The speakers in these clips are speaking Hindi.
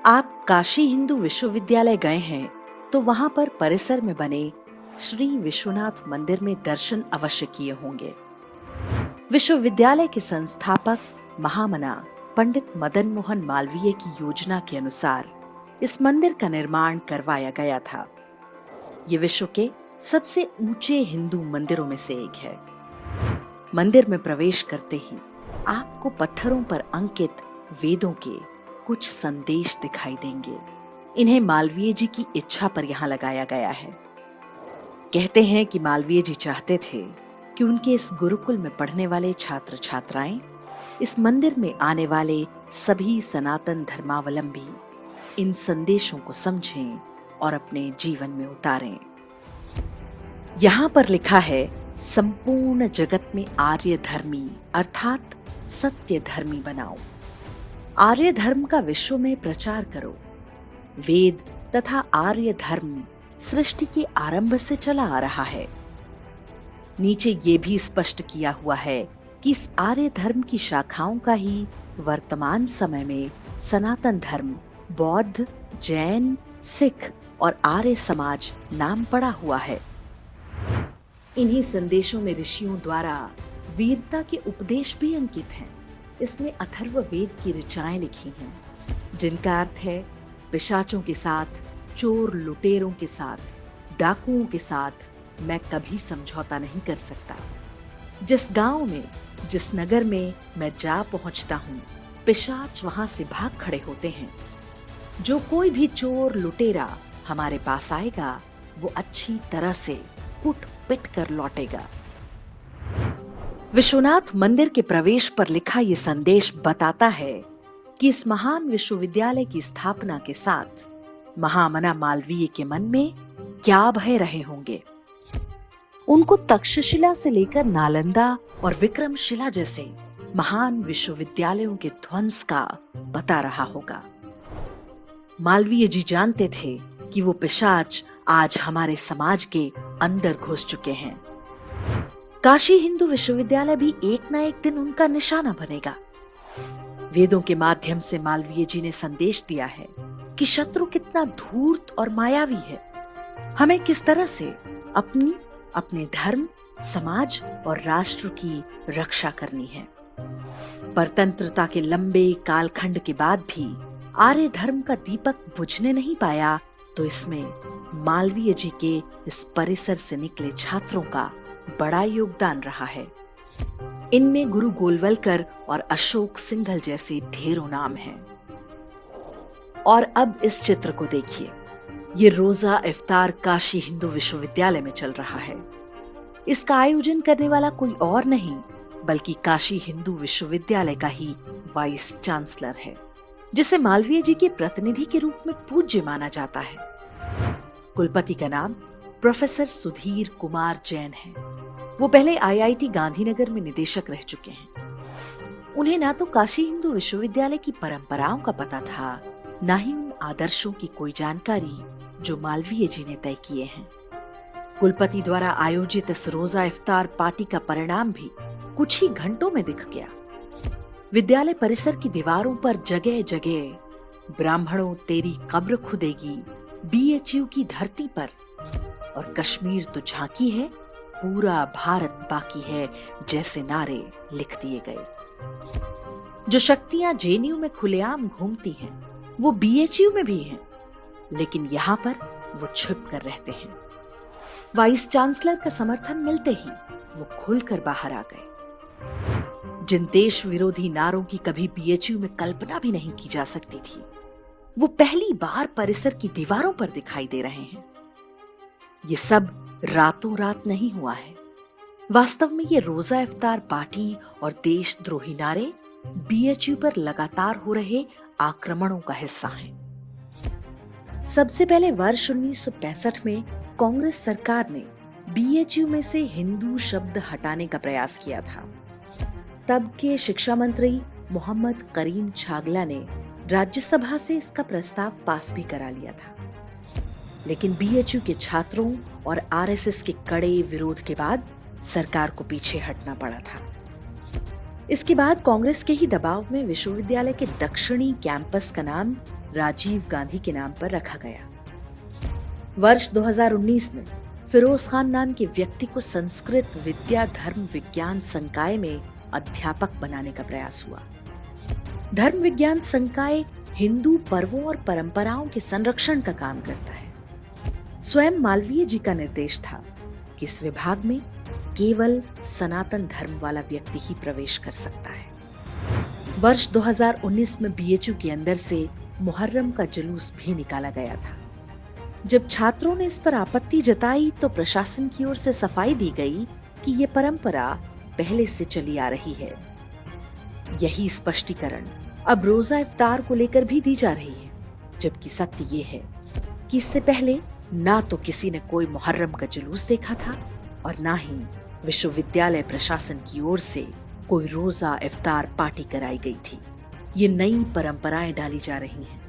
आप काशी हिंदू विश्वविद्यालय गए हैं तो वहां पर परिसर में बने श्री विश्वनाथ मंदिर में दर्शन अवश्य किए होंगे। विश्वविद्यालय के संस्थापक महामना पंडित मदन मोहन मालवीय की योजना के अनुसार इस मंदिर का निर्माण करवाया गया था। ये विश्व के सबसे ऊंचे हिंदू मंदिरों में से एक है। मंदिर में प्रवेश करते ही आपको पत्थरों पर अंकित वेदों के कुछ संदेश दिखाई देंगे। इन्हें मालवीय जी की इच्छा पर यहाँ लगाया गया है। कहते हैं कि मालवीय जी चाहते थे कि उनके इस गुरुकुल में पढ़ने वाले छात्र छात्राएं इस मंदिर में आने वाले सभी सनातन धर्मावलंबी इन संदेशों को समझें और अपने जीवन में उतारें। यहाँ पर लिखा है, संपूर्ण जगत में आर्य धर्मी अर्थात सत्य धर्मी बनाओ। आर्य धर्म का विश्व में प्रचार करो। वेद तथा आर्य धर्म सृष्टि के आरंभ से चला आ रहा है। नीचे ये भी स्पष्ट किया हुआ है कि इस आर्य धर्म की शाखाओं का ही वर्तमान समय में सनातन धर्म, बौद्ध, जैन, सिख और आर्य समाज नाम पड़ा हुआ है। इन्हीं संदेशों में ऋषियों द्वारा वीरता के उपदेश भी अंकित हैं। इसमें अथर्व वेद की ऋचाएं लिखी हैं, जिनका अर्थ है पिशाचों के साथ, चोर लुटेरों के साथ, डाकुओं के साथ मैं कभी समझौता नहीं कर सकता। जिस गांव में, जिस नगर में मैं जा पहुंचता हूं, पिशाच वहां से भाग खड़े होते हैं। जो कोई भी चोर लुटेरा हमारे पास आएगा वो अच्छी तरह से कुट पिट कर लौटेगा। विश्वनाथ मंदिर के प्रवेश पर लिखा ये संदेश बताता है कि इस महान विश्वविद्यालय की स्थापना के साथ महामना मालवीय के मन में क्या भय रहे होंगे। उनको तक्षशिला से लेकर नालंदा और विक्रमशिला जैसे महान विश्वविद्यालयों के ध्वंस का पता रहा होगा। मालवीय जी जानते थे कि वो पिशाच आज हमारे समाज के अंदर घुस चुके हैं। काशी हिंदू विश्वविद्यालय भी एक ना एक दिन उनका निशाना बनेगा। वेदों के माध्यम से मालवीय जी ने संदेश दिया है कि शत्रु कितना धूर्त और मायावी है। हमें किस तरह से अपने धर्म, समाज और राष्ट्र की रक्षा करनी है। परतंत्रता के लंबे कालखंड के बाद भी आर्य धर्म का दीपक बुझने नहीं पाया, तो इसमें मालवीय जी के इस परिसर से निकले छात्रों का बड़ा योगदान रहा है। इनमें गुरु गोलवलकर और अशोक सिंघल जैसे ढेरों नाम हैं। और अब इस चित्र को देखिए। ये रोजा इफ्तार काशी हिंदू विश्वविद्यालय में चल रहा है। इसका आयोजन करने वाला कोई और नहीं बल्कि काशी हिंदू विश्वविद्यालय का ही वाइस चांसलर है, जिसे मालवीय जी के प्रतिनिधि के रूप में पूज्य माना जाता है। कुलपति का नाम प्रोफेसर सुधीर कुमार जैन है। वो पहले आईआईटी गांधीनगर में निदेशक रह चुके हैं। उन्हें ना तो काशी हिंदू विश्वविद्यालय की परंपराओं का पता था, ना ही उन आदर्शों की कोई जानकारी जो मालवीय जी ने तय किए हैं। कुलपति द्वारा आयोजित इस रोजा इफ्तार पार्टी का परिणाम भी कुछ ही घंटों में दिख गया। विद्यालय परिसर की दीवारों पर जगह जगह ब्राह्मणों तेरी कब्र खुदेगी, बीएचयू की धरती पर और कश्मीर तो झांकी है, पूरा भारत बाकी है जैसे नारे लिख दिए गए। जो शक्तियां जेएनयू में खुलेआम घूमती हैं, वो बीएचयू में भी हैं, लेकिन यहाँ पर वो छिप कर रहते हैं। वाइस चांसलर का समर्थन मिलते ही वो खुलकर बाहर आ गए। जिन देश विरोधी नारों की कभी बीएचयू में कल्पना भी नहीं की जा सकती थी, वो पहली बार परिसर की दीवारों पर दिखाई दे रहे हैं। ये सब रातों रात नहीं हुआ है। वास्तव में ये रोजा इफ्तार पार्टी और देशद्रोही नारे बीएचयू पर लगातार हो रहे आक्रमणों का हिस्सा हैं। सबसे पहले वर्ष 1965 में कांग्रेस सरकार ने बीएचयू में से हिंदू शब्द हटाने का प्रयास किया था। तब के शिक्षा मंत्री मोहम्मद करीम छागला ने राज्यसभा से इसका प्रस्ताव पास भी करा लिया था, लेकिन बीएचयू के छात्रों और आरएसएस के कड़े विरोध के बाद सरकार को पीछे हटना पड़ा था। इसके बाद कांग्रेस के ही दबाव में विश्वविद्यालय के दक्षिणी कैंपस का नाम राजीव गांधी के नाम पर रखा गया। वर्ष 2019 में फिरोज खान नाम के व्यक्ति को संस्कृत विद्या धर्म विज्ञान संकाय में अध्यापक बनाने का प्रयास हुआ। धर्म विज्ञान संकाय हिंदू पर्वों और परंपराओं के संरक्षण का काम करता है। स्वयं मालवीय जी का निर्देश था कि इस विभाग में केवल सनातन धर्म वाला व्यक्ति ही प्रवेश कर सकता है। वर्ष 2019 में बीएचयू के अंदर से मुहर्रम का जुलूस भी निकाला गया था। जब छात्रों ने इस पर आपत्ति जताई तो प्रशासन की ओर से सफाई दी गई कि ये परंपरा पहले से चली आ रही है। यही स्पष्टीकरण अब रोजा इफ्तार को लेकर भी दी जा रही है, जबकि सत्य ये है कि इससे पहले ना तो किसी ने कोई मुहर्रम का जुलूस देखा था और ना ही विश्वविद्यालय प्रशासन की ओर से कोई रोजा इफ्तार पार्टी कराई गई थी। ये नई परंपराएं डाली जा रही हैं।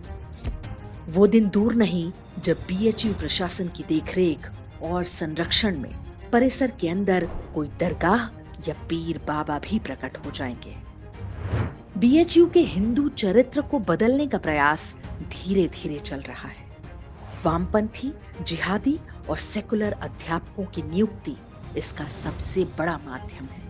वो दिन दूर नहीं जब बीएचयू प्रशासन की देखरेख और संरक्षण में परिसर के अंदर कोई दरगाह या पीर बाबा भी प्रकट हो जाएंगे। बीएचयू के हिंदू चरित्र को बदलने का प्रयास धीरे धीरे चल रहा है। वामपंथी, जिहादी और सेकुलर अध्यापकों की नियुक्ति इसका सबसे बड़ा माध्यम है।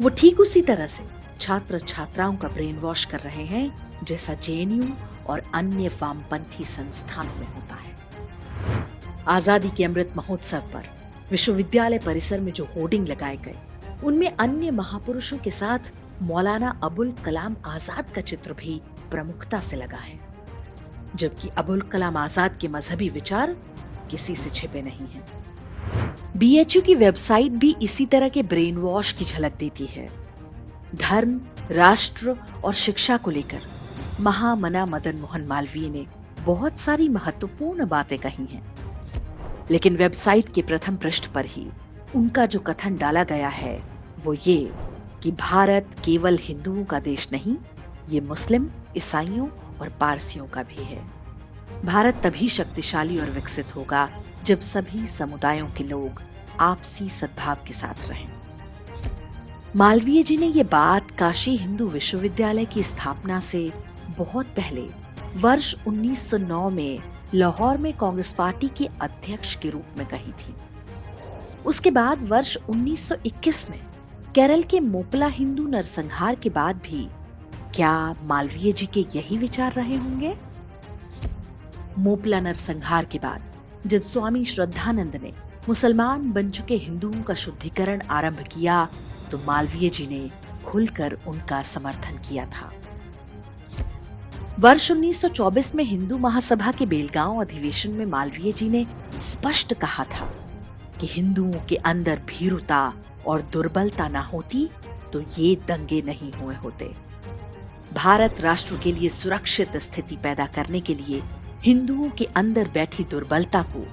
वो ठीक उसी तरह से छात्र छात्राओं का ब्रेन वॉश कर रहे हैं जैसा जेएनयू और अन्य वामपंथी संस्थानों में होता है। आजादी के अमृत महोत्सव पर विश्वविद्यालय परिसर में जो होर्डिंग लगाए गए, उनमें अन्य महापुरुषों के साथ मौलाना अबुल कलाम आजाद का चित्र भी प्रमुखता से लगा है, जबकि अबुल कलाम आजाद के मजहबी विचार किसी से छिपे नहीं हैं। बीएचयू की वेबसाइट भी इसी तरह के ब्रेन वॉश की झलक देती है। धर्म, राष्ट्र और शिक्षा को लेकर महामना मदन मोहन मालवीय ने बहुत सारी महत्वपूर्ण बातें कही हैं, लेकिन वेबसाइट के प्रथम पृष्ठ पर ही उनका जो कथन डाला गया है वो ये कि भारत केवल हिंदुओं का देश नहीं, ये मुस्लिम, ईसाइयों और पारसियों का भी है। भारत तभी शक्तिशाली और विकसित होगा जब सभी समुदायों के लोग आपसी सद्भाव के साथ रहें। मालवीय जी ने ये बात काशी हिंदू विश्वविद्यालय की स्थापना से बहुत पहले वर्ष 1909 में लाहौर में कांग्रेस पार्टी के अध्यक्ष के रूप में कही थी। उसके बाद वर्ष 1921 में केरल के मोपला हिंदू नरसंहार के बाद भी क्या मालवीय जी के यही विचार रहे होंगे? मोपला नरसंहार के बाद जब स्वामी श्रद्धानंद ने मुसलमान बन चुके हिंदुओं का शुद्धिकरण आरंभ किया तो मालवीय जी ने खुलकर उनका समर्थन किया था। वर्ष 1924 में हिंदू महासभा के बेलगांव अधिवेशन में मालवीय जी ने स्पष्ट कहा था कि हिंदुओं के अंदर भीरुता और दुर्बलता ना होती तो ये दंगे नहीं हुए होते। भारत राष्ट्र के लिए सुरक्षित स्थिति पैदा करने के लिए हिंदुओं के अंदर बैठी दुर्बलता को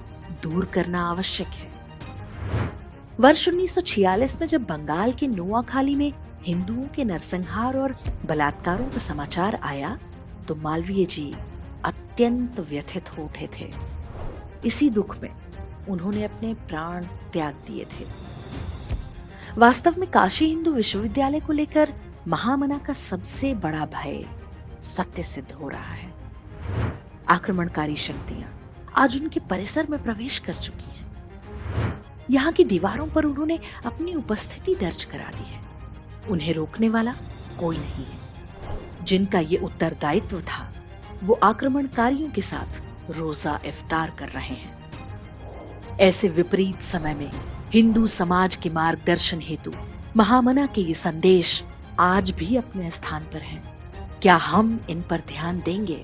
दूर करना आवश्यक है। वर्ष 1946 में जब बंगाल के नोआखाली में हिंदुओं के नरसंहार और बलात्कारों का समाचार आया तो मालवीय जी अत्यंत व्यथित हो उठे थे। इसी दुख में उन्होंने अपने प्राण त्याग दिए थे। वास्तव में काशी हिंदू विश्वविद्यालय को लेकर महामना का सबसे बड़ा भय सत्य सिद्ध हो रहा है। आक्रमणकारी शक्तियां आज उनके परिसर में प्रवेश कर चुकी हैं। यहाँ की दीवारों पर उन्होंने अपनी उपस्थिति दर्ज करा दी है। उन्हें रोकने वाला कोई नहीं है। जिनका ये उत्तरदायित्व था वो आक्रमणकारियों के साथ रोजा इफ्तार कर रहे हैं। ऐसे विपरीत समय में हिंदू समाज के मार्गदर्शन हेतु महामना के ये संदेश आज भी अपने स्थान पर हैं। क्या हम इन पर ध्यान देंगे?